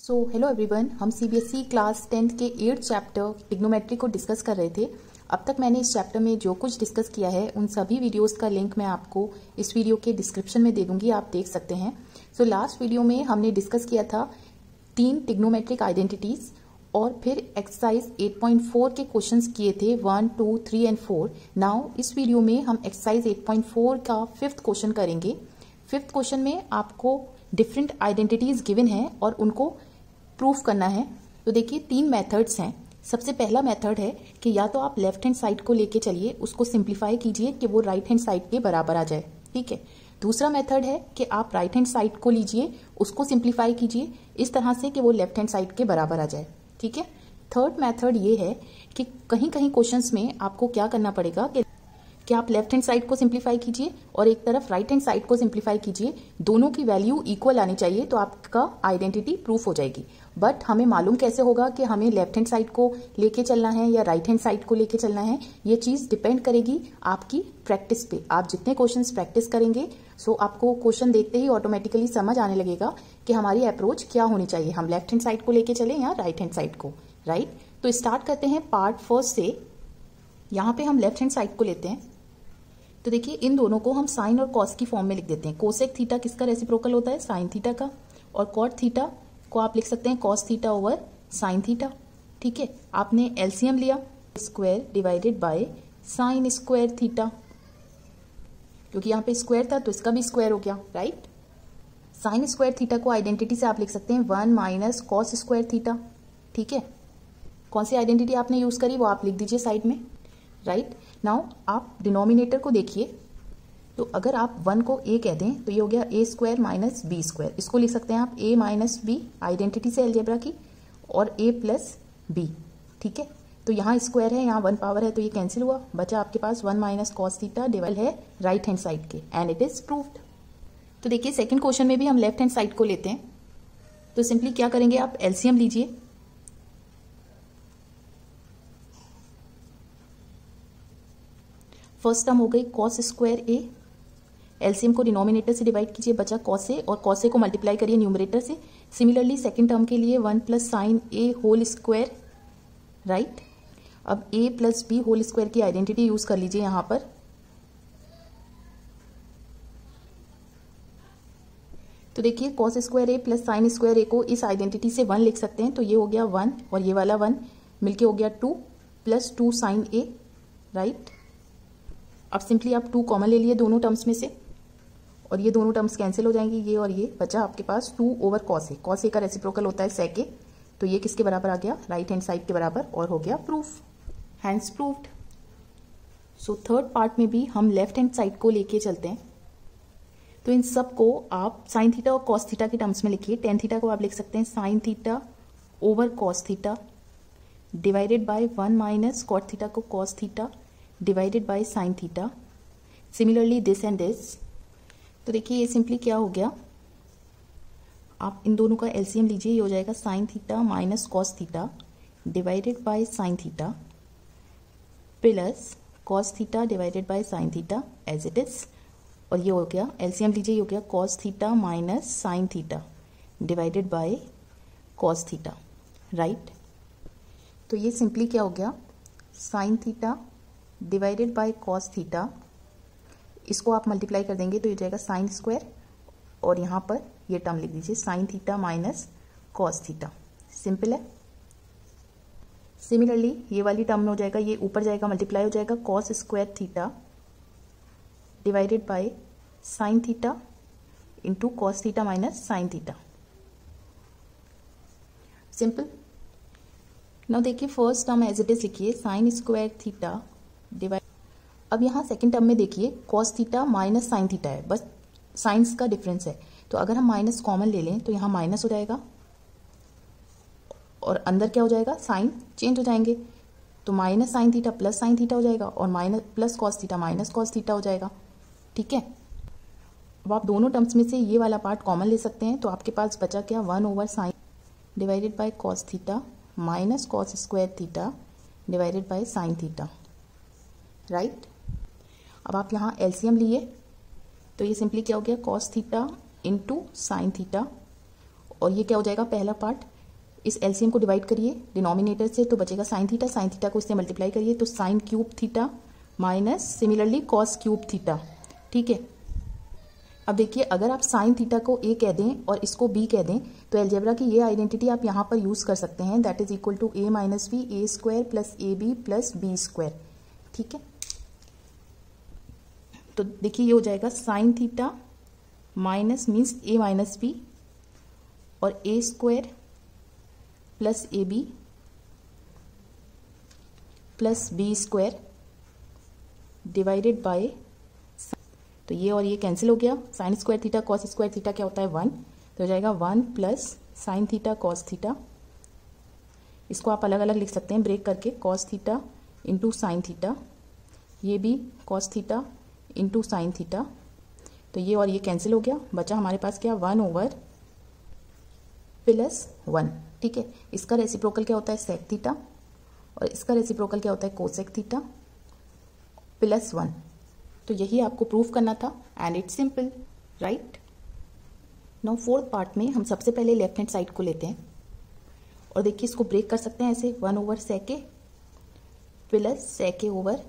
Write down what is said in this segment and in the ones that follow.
Hello everyone, हम CBSE class 10th के 8th chapter trigonometry को डिस्कस कर रहे थे। अब तक मैंने इस चैप्टर में जो कुछ डिस्कस किया है उन सभी वीडियोस का लिंक मैं आपको इस वीडियो के डिस्क्रिप्शन में दे दूंगी, आप देख सकते हैं। लास्ट वीडियो में हमने डिस्कस किया था 3 ट्रिग्नोमेट्रिक आइडेंटिटीज और फिर एक्सरसाइज 8.4 के क्वेश्चंस किए थे 1, 2, 3 एंड 4। नाउ इस वीडियो में हम एक्सरसाइज 8.4 का 5th क्वेश्चन करेंगे। 5th क्वेश्चन में आपको डिफरेंट आइडेंटिटीज गिवन है और उनको प्रूफ करना है। तो देखिए 3 मेथड्स हैं। सबसे पहला मेथड है कि या तो आप लेफ्ट हैंड साइड को लेके चलिए, उसको सिंप्लीफाई कीजिए कि वो राइट हैंड साइड के बराबर आ जाए, ठीक है। दूसरा मेथड है कि आप राइट हैंड साइड को लीजिए, उसको सिंप्लीफाई कीजिए इस तरह से कि वो लेफ्ट हैंड साइड के बराबर आ जाए, ठीक है। थर्ड मेथड ये है कि कहीं कहीं क्वेश्चंस में आपको क्या करना पड़ेगा कि आप लेफ्ट हैंड साइड को सिंप्लीफाई कीजिए और एक तरफ राइट हैंड साइड को सिंप्लीफाई कीजिए, दोनों की वैल्यू इक्वल आनी चाहिए तो आपका आइडेंटिटी प्रूफ हो जाएगी। बट हमें मालूम कैसे होगा कि हमें लेफ्ट हैंड साइड को लेके चलना है या राइट हैंड साइड को लेके चलना है? ये चीज डिपेंड करेगी आपकी प्रैक्टिस पे। आप जितने क्वेश्चंस प्रैक्टिस करेंगे आपको क्वेश्चन देखते ही ऑटोमेटिकली समझ आने लगेगा कि हमारी अप्रोच क्या होनी चाहिए, हम लेफ्ट हैंड साइड को लेके चले या राइट हैंड साइड को, राइट। तो स्टार्ट करते हैं पार्ट फर्स्ट से। यहाँ पे हम लेफ्ट हैंड साइड को लेते हैं। तो देखिए इन दोनों को हम साइन और कॉस की फॉर्म में लिख देते हैं। कोसेक थीटा किसका रेसिप्रोकल होता है? साइन थीटा का। और कॉट थीटा को आप लिख सकते हैं cos theta over sine theta, ठीक है। आपने एलसीएम लिया, square divided by sine square theta, क्योंकि यहाँ पे स्क्वायर था तो इसका भी स्क्वायर हो गया, राइट। साइन स्क्वायर थीटा को आइडेंटिटी से आप लिख सकते हैं 1 माइनस कॉस स्क्वायर थीटा, ठीक है। कौन सी आइडेंटिटी आपने यूज करी वो आप लिख दीजिए साइड में, राइट। नाउ आप डिनोमिनेटर को देखिए, तो अगर आप 1 को a कह दें तो ये हो गया a square minus B square. इसको लिख सकते हैं आप a माइनस बी, आइडेंटिटी से अलजेब्रा की, और a प्लस बी, ठीक है। तो यहाँ स्क्वायर है, यहाँ 1 पावर है तो ये कैंसिल हुआ, बचा आपके पास 1 माइनस कॉस थीटा डिवाइड है राइट हैंड साइड के, एंड इट इज प्रूव्ड। तो देखिए सेकेंड क्वेश्चन में भी हम लेफ्ट हैंड साइड को लेते हैं। तो सिंपली क्या करेंगे, आप एलसीएम लीजिए। फर्स्ट टर्म हो गई कॉस स्क्वायर ए, एलसीएम को डिनोमिनेटर से डिवाइड कीजिए, बचा कॉस ए, और कॉस ए को मल्टीप्लाई करिए न्यूमरेटर से। सिमिलरली सेकंड टर्म के लिए 1 प्लस साइन ए होल स्क्वायर, राइट। अब ए प्लस बी होल स्क्वायर की आइडेंटिटी यूज कर लीजिए यहाँ पर। तो देखिए cos square A plus sine square A को इस आइडेंटिटी से 1 लिख सकते हैं, तो ये हो गया 1 और ये वाला 1 मिलके हो गया 2 प्लस 2 साइन ए, राइट। अब सिंपली आप 2 कॉमन ले लिए दोनों टर्म्स में से और ये दोनों टर्म्स कैंसिल हो जाएंगी, ये और ये, बचा आपके पास 2 over cos A. Cos A का रेसिप्रोकल होता है सेक ए, तो ये किसके बराबर आ गया? राइट हैंड साइड के बराबर, और हो गया proof, hence proved. Third part में भी हम लेफ्ट हैंड साइड को लेके चलते हैं। तो इन सब को आप साइन थीटा और कॉस थीटा के टर्म्स में लिखिए। टेन थीटा को आप लिख सकते हैं sine theta over cos theta divided by 1 minus cot theta को cos theta divided by sine theta. Similarly this and this. तो देखिए ये सिंपली क्या हो गया, आप इन दोनों का एलसीएम लीजिए, ये हो जाएगा sine theta minus cos theta divided by sine theta plus cos theta divided by sine theta as it is. और ये हो गया एलसीएम लीजिए, ये हो गया cos theta minus sine theta divided by cos theta, right. तो ये सिंपली क्या हो गया, sine theta divided by cos theta, इसको आप मल्टीप्लाई कर देंगे तो ये जाएगा साइन स्क्वायर, और यहाँ पर ये टर्म लिख दीजिए sign theta minus cos theta. Simple है। सिमिलरली ये वाली टर्म में हो जाएगा, ये ऊपर जाएगा मल्टीप्लाई हो जाएगा cos square theta divided by sine theta into cos theta minus sine theta. Simple. Now देखिए first term as it is लिखिए साइन स्क्वायर थीटा डिवाइड। अब यहाँ सेकंड टर्म में देखिए cos theta minus sine theta है, बस science का difference है। तो अगर हम माइनस कॉमन ले लें तो यहाँ माइनस हो जाएगा और अंदर क्या हो जाएगा, साइन चेंज हो जाएंगे, तो minus sine theta plus sine theta हो जाएगा और minus plus cos theta minus cos theta हो जाएगा, ठीक है। अब आप दोनों टर्म्स में से ये वाला पार्ट कॉमन ले सकते हैं, तो आपके पास बचा क्या, 1 over sine divided by cos theta minus cos square theta divided by sine theta, right. अब आप यहाँ एलसीएम लिए तो ये सिंपली क्या हो गया, cos theta into sine theta, और ये क्या हो जाएगा, पहला पार्ट इस एलसीएम को डिवाइड करिए डिनोमिनेटर से तो बचेगा साइन थीटा को इससे मल्टीप्लाई करिए तो sine cube theta minus similarly cos cube theta. ठीक है, अब देखिए अगर आप साइन थीटा को ए कह दें और इसको बी कह दें तो अलजेब्रा की ये आइडेंटिटी आप यहाँ पर यूज कर सकते हैं, that is equal to A minus B A square plus A B plus B square. ठीक है, तो देखिए ये हो जाएगा sine theta minus means A minus B और A square plus A B plus B square divided by, तो ये और ये कैंसिल हो गया। Sine square theta cos square theta क्या होता है 1, तो हो जाएगा 1 plus sine theta cos theta. इसको आप अलग अलग लिख सकते हैं ब्रेक करके, cos theta into sine theta, ये भी cos theta into sine theta, तो ये और ये कैंसिल हो गया। बचा हमारे पास क्या 1 ओवर प्लस 1। ठीक है, इसका रेसिप्रोकल क्या होता है सेक थीटा और इसका रेसिप्रोकल क्या होता है कोसेक थीटा प्लस 1। तो यही आपको प्रूफ करना था and it's simple, right. Now fourth part में हम सबसे पहले लेफ्ट हैंड साइड को लेते हैं और देखिए इसको ब्रेक कर सकते हैं ऐसे 1 ओवर सेके प्लस सेके ओवर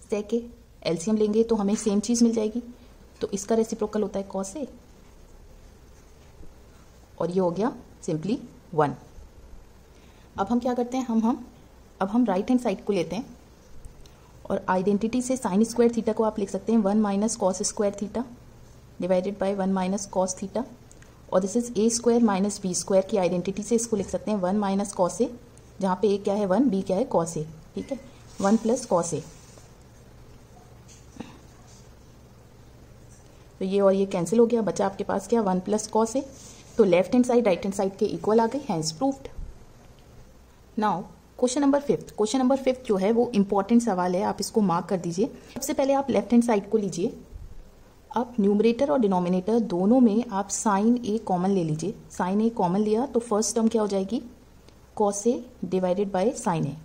सेके, एलसीएम लेंगे तो हमें सेम चीज मिल जाएगी, तो इसका रेसिप्रोकल होता है कॉस ए और ये हो गया सिंपली 1। अब हम क्या करते हैं, अब हम राइट हैंड साइड को लेते हैं और आइडेंटिटी से साइन स्क्वायर थीटा को आप लिख सकते हैं 1 minus cos square theta divided by 1 minus cos theta, और this is A square minus B square की आइडेंटिटी से इसको लिख सकते हैं 1 माइनस कॉस ए, जहाँ पे ए क्या है 1, बी क्या है कॉस ए। ठीक है, 1 प्लस कॉस ए, तो ये और ये कैंसिल हो गया, बचा आपके पास क्या 1 प्लस कॉस ए। तो left hand side right hand side के इक्वल आ गई, hence proved. Now question number fifth जो है वो इंपॉर्टेंट सवाल है, आप इसको मार्क कर दीजिए। सबसे पहले आप लेफ्ट हैंड साइड को लीजिए, आप न्यूमरेटर और डिनोमिनेटर दोनों में आप साइन ए कॉमन ले लीजिए। साइन ए कॉमन लिया तो फर्स्ट टर्म क्या हो जाएगी cos A divided by sine A.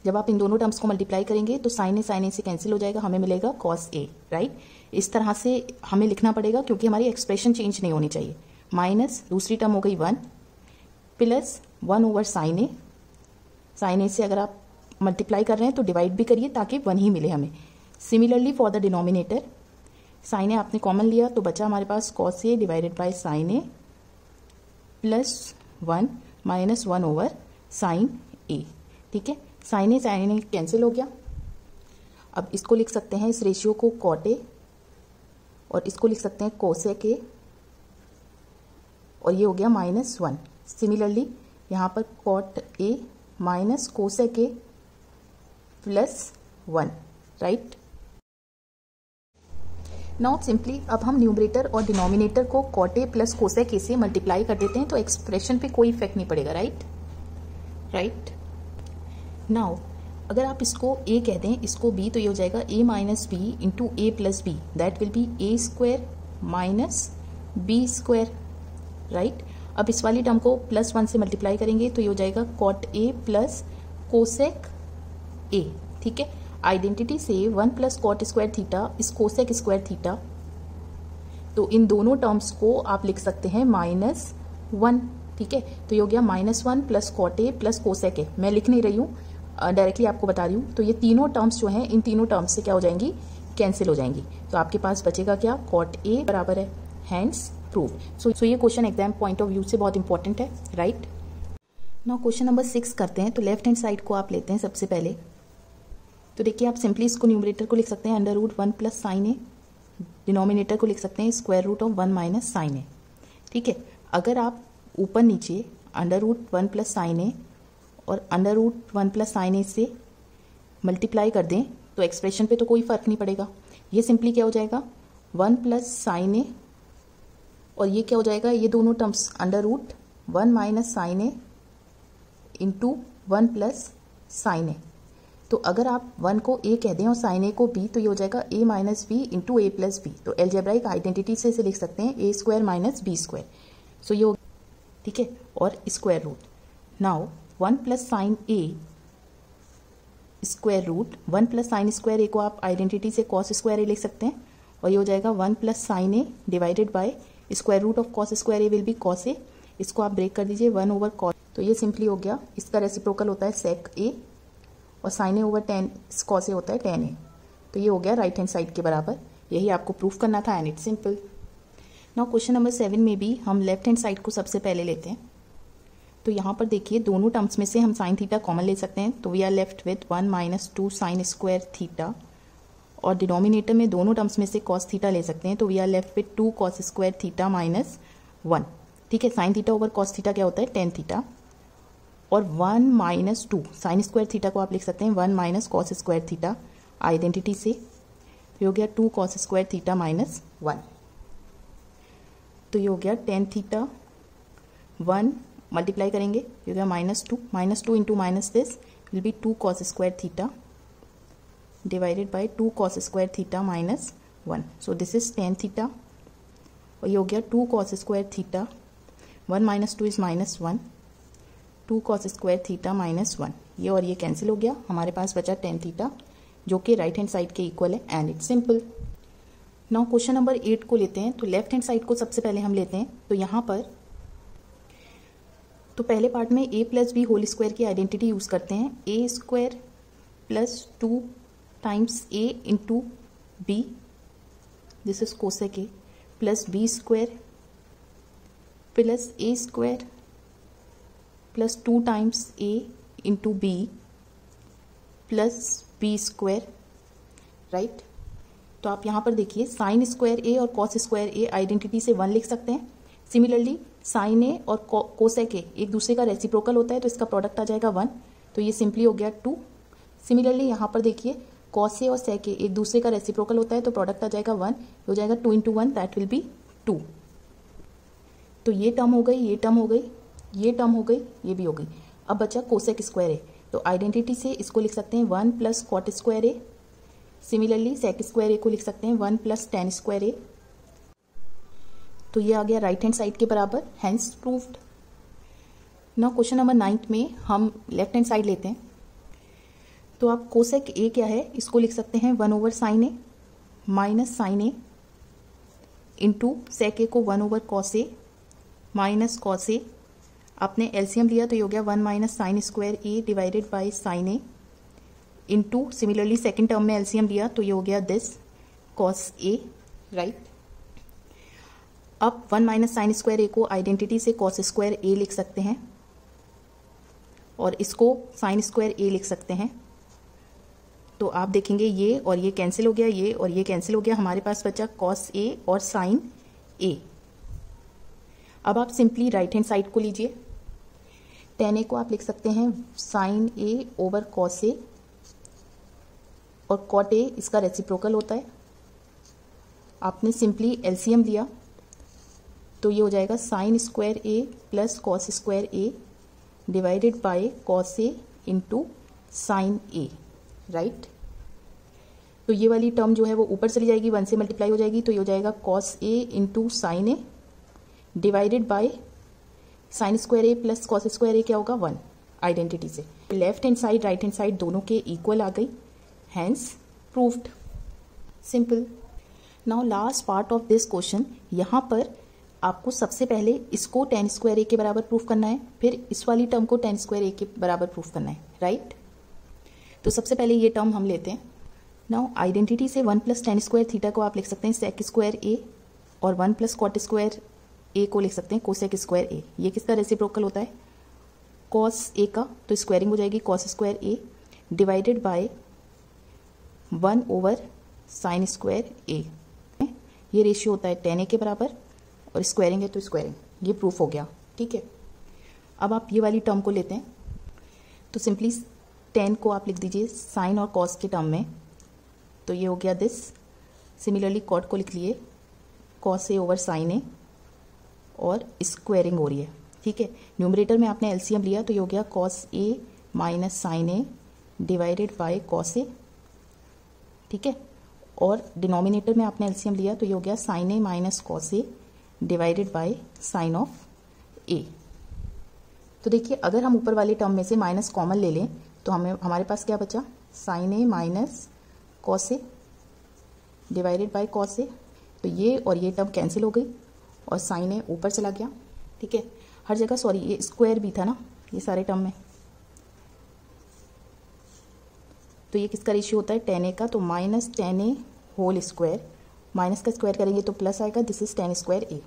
जब आप इन दोनों टर्म्स को मल्टीप्लाई करेंगे तो साइन ए से कैंसिल हो जाएगा, हमें मिलेगा कॉस ए, राइट। इस तरह से हमें लिखना पड़ेगा क्योंकि हमारी एक्सप्रेशन चेंज नहीं होनी चाहिए। माइनस दूसरी टर्म हो गई 1 प्लस 1 ओवर साइन ए से अगर आप मल्टीप्लाई कर रहे हैं तो डिवाइड भी करिए ताकि 1 ही मिले हमें। Similarly for the denominator sine A आपने कॉमन लिया तो बचा हमारे पास cos A divided by sine A plus 1 minus 1 over sine A. ठीक है, साइन ए कैंसिल हो गया। अब इसको लिख सकते हैं इस रेशियो को कॉट ए और इसको लिख सकते हैं कोसेक ए और ये हो गया -1। सिमिलरली यहाँ पर cot A minus cosec A plus 1, right. Now simply अब हम न्यूमरेटर और डिनोमिनेटर को cot A plus cosec A से मल्टीप्लाई कर देते हैं तो एक्सप्रेशन पे कोई इफेक्ट नहीं पड़ेगा, राइट। नाउ अगर आप इसको ए कह दें इसको बी तो ये हो जाएगा A minus B into A plus B, that will be A square minus B square, right. अब इस वाली टर्म को +1 से मल्टीप्लाई करेंगे तो ये हो जाएगा cot A plus cosec A. ठीक है, आइडेंटिटी से 1 plus cot square theta is cosec square theta, तो इन दोनों टर्म्स को आप लिख सकते हैं -1। ठीक है, तो ये हो गया -1 plus cot A plus cosec A. मैं लिख नहीं रही हूँ, डायरेक्टली आपको बता रही हूँ। तो ये तीनों टर्म्स जो हैं इन तीनों टर्म्स से क्या हो जाएंगी कैंसिल हो जाएंगी, तो आपके पास बचेगा क्या कॉट ए बराबर है हैंस प्रूव। सो ये question exam point of view से बहुत इंपॉर्टेंट है, राइट। नाउ क्वेश्चन नंबर 6 करते हैं। तो लेफ्ट हैंड साइड को आप लेते हैं सबसे पहले, तो देखिए आप सिंपली इसको न्यूमरेटर को लिख सकते हैं √1 प्लस साइन ए, डिनोमिनेटर को लिख सकते हैं √1 माइनस साइन ए। ठीक है, अगर आप ऊपर नीचे √1 प्लस साइन ए और √1 प्लस साइन ए से मल्टीप्लाई कर दें तो एक्सप्रेशन पे तो कोई फर्क नहीं पड़ेगा। ये सिंपली क्या हो जाएगा 1 प्लस साइन ए और ये क्या हो जाएगा ये दोनों टर्म्स √1 माइनस साइन ए इंटू 1 प्लस साइन ए। तो अगर आप 1 को a कह दें और साइन ए को b तो ये हो जाएगा a minus B into A plus B. तो एल्जेब्राइक आइडेंटिटी से इसे लिख सकते हैं a square minus B square. So ये, ठीक है, और square root. Now 1 plus sine A square root 1 plus sine square A को आप आइडेंटिटी से कॉस स्क्वायर ए लिख सकते हैं और ये हो जाएगा 1 plus sine A divided by square root of cos square A will be cos A. इसको आप ब्रेक कर दीजिए 1 ओवर कॉस, तो ये सिंपली हो गया, इसका रेसिप्रोकल होता है सेक ए और sign A over ten cos A होता है टेन ए, तो ये हो गया राइट हैंड साइड के बराबर। यही आपको प्रूफ करना था and it's simple. Now question number 7 में भी हम लेफ्ट हैंड साइड को सबसे पहले लेते हैं। तो यहाँ पर देखिए दोनों टर्म्स में से हम साइन थीटा कॉमन ले सकते हैं, तो we are left with 1 minus 2 sine square theta, और डिनोमिनेटर में दोनों टर्म्स में से कॉस थीटा ले सकते हैं, तो we are left with 2 cos square theta minus 1। ठीक है, sine theta over cos theta क्या होता है टेन थीटा, और 1 माइनस 2 साइन स्क्वायर थीटा को आप लिख सकते हैं 1 minus cos square theta identity से, तो हो गया 2 कॉस स्क्वायर थीटा माइनस 1। तो ये हो गया टेन थीटा 1 मल्टीप्लाई करेंगे, ये हो गया minus two into minus this will be 2 cos square theta divided bye 2 cos square theta minus 1, so this is tan theta, और ये हो गया 2 cos square theta 1 minus 2 is minus 1, 2 cos square theta minus 1, ये और ये cancel हो गया, हमारे पास बचा टेन थीटा जो कि राइट हैंड साइड के इक्वल है and it's simple. Now question number 8 को लेते हैं। तो लेफ्ट हैंड साइड को सबसे पहले हम लेते हैं, तो यहाँ पर तो पहले पार्ट में a plus b whole square की आइडेंटिटी यूज करते हैं, a square plus 2 times a into b, this is cosec a, plus B square plus a square plus 2 times a into b plus B square, right. तो आप यहाँ पर देखिए sign square ए और cos square ए identity से 1 लिख सकते हैं। सिमिलरली साइन ए और कोसेक ए एक दूसरे का रेसिप्रोकल होता है, तो इसका प्रोडक्ट आ जाएगा 1, तो ये सिंपली हो गया 2। सिमिलरली यहाँ पर देखिए कॉस ए और सेक ए एक दूसरे का रेसिप्रोकल होता है, तो प्रोडक्ट आ जाएगा 1, हो जाएगा 2 इंटू 1 दैट विल बी 2। तो ये टर्म हो गई, ये टर्म हो गई, ये टर्म हो गई, ये भी हो गई। अब बचा कोसेक स्क्वायर ए, तो आइडेंटिटी से इसको लिख सकते हैं 1 plus cot square A. Similarly sec square A को लिख सकते हैं 1 प्लस टेन स्क्वायर ए, तो ये आ गया राइट हैंड साइड के बराबर, hence proved. Now question number 9 में हम लेफ्ट हैंड साइड लेते हैं। तो आप कोसेक ए क्या है इसको लिख सकते हैं 1 over sine A minus sine A into sec ए को 1 over cos A minus cos ए, आपने एलसीएम लिया तो ये हो गया 1 minus sign square A divided by sine A into, similarly second term में एलसीएम लिया तो ये हो गया दिस कॉस ए, राइट। अब 1 माइनस साइन स्क्वायर ए को आइडेंटिटी से कॉस स्क्वायर ए लिख सकते हैं और इसको साइन स्क्वायर ए लिख सकते हैं, तो आप देखेंगे ये और ये कैंसिल हो गया, ये और ये कैंसिल हो गया, हमारे पास बचा कॉस ए और साइन ए। अब आप सिंपली राइट हैंड साइड को लीजिए, टेन ए को आप लिख सकते हैं sign A over cos A, और कॉट ए इसका रेसिप्रोकल होता है। आपने सिंपली एलसीएम लिया तो ये हो जाएगा sign square A plus cos square A divided by cos A into sine A, right. तो ये वाली टर्म जो है वो ऊपर चली जाएगी, 1 से मल्टीप्लाई हो जाएगी, तो ये हो जाएगा cos A into sine A divided by sine square A plus cos square A क्या होगा 1 आइडेंटिटी से। Left hand side right hand side दोनों के इक्वल आ गई, hence proved, simple. Now last part of this question, यहाँ पर आपको सबसे पहले इसको टेन स्क्वायर ए के बराबर प्रूफ करना है, फिर इस वाली टर्म को टेन स्क्वायर ए के बराबर प्रूफ करना है, राइट। तो सबसे पहले ये टर्म हम लेते हैं। नाउ आइडेंटिटी से 1 प्लस टेन स्क्वायर थीटा को आप लिख सकते हैं सेक स्क्वायर ए, और 1 प्लस कॉट स्क्वायर ए को लिख सकते हैं कोसेक स्क्वायर ए। ये किसका रेसिप्रोकल होता है कॉस ए का, तो स्क्वायरिंग हो जाएगी cos square A divided by 1 over sine square A. ये रेशियो होता है टेन ए के बराबर, और स्क्वायरिंग है तो स्क्वायरिंग, ये प्रूफ हो गया, ठीक है। अब आप ये वाली टर्म को लेते हैं, तो सिंपली 10 को आप लिख दीजिए साइन और कॉस के टर्म में, तो ये हो गया दिस। सिमिलरली कॉट को लिख लिए कॉस ए ओवर साइन ए, और स्क्वायरिंग हो रही है, ठीक है। न्यूमरेटर में आपने एलसीएम लिया तो ये हो गया cos A minus sine A divided by cos A, ठीक है। और डिनोमिनेटर में आपने एलसीएम लिया तो ये हो गया sine A minus cos A divided by sine of A. तो देखिए अगर हम ऊपर वाले टर्म में से माइनस कॉमन ले लें तो हमारे पास क्या बचा sine A minus cos A divided by cos A, तो ये और ये टर्म कैंसिल हो गई और साइन ए ऊपर चला गया, ठीक है। हर जगह सॉरी ये स्क्वायर भी था ना ये सारे टर्म में, तो ये किसका रेशियो होता है 10a का, तो minus 10a whole square, minus का स्क्वायर करेंगे तो प्लस आएगा, this is 10 square a,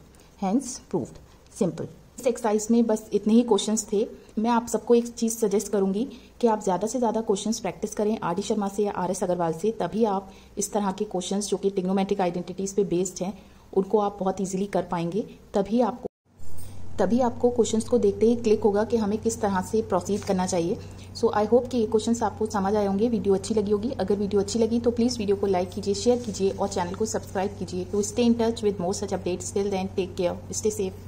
hence proved. Simple. इस एक्सरसाइज में बस इतने ही क्वेश्चंस थे। मैं आप सबको एक चीज़ सजेस्ट करूंगी कि आप ज़्यादा से ज़्यादा क्वेश्चंस प्रैक्टिस करें आर डी शर्मा से या आर एस अग्रवाल से, तभी आप इस तरह के क्वेश्चंस जो कि ट्रिग्नोमेट्रिक आइडेंटिटीज़ पे बेस्ड हैं उनको आप बहुत इजीली कर पाएंगे। तभी आपको क्वेश्चंस को देखते ही क्लिक होगा कि हमें किस तरह से प्रोसीड करना चाहिए। सो आई होप कि ये क्वेश्चंस आपको समझ आए होंगे, वीडियो अच्छी लगी होगी। अगर वीडियो अच्छी लगी तो प्लीज़ वीडियो को लाइक कीजिए, शेयर कीजिए और चैनल को सब्सक्राइब कीजिए to stay in touch with more such updates. Till then take care, stay safe.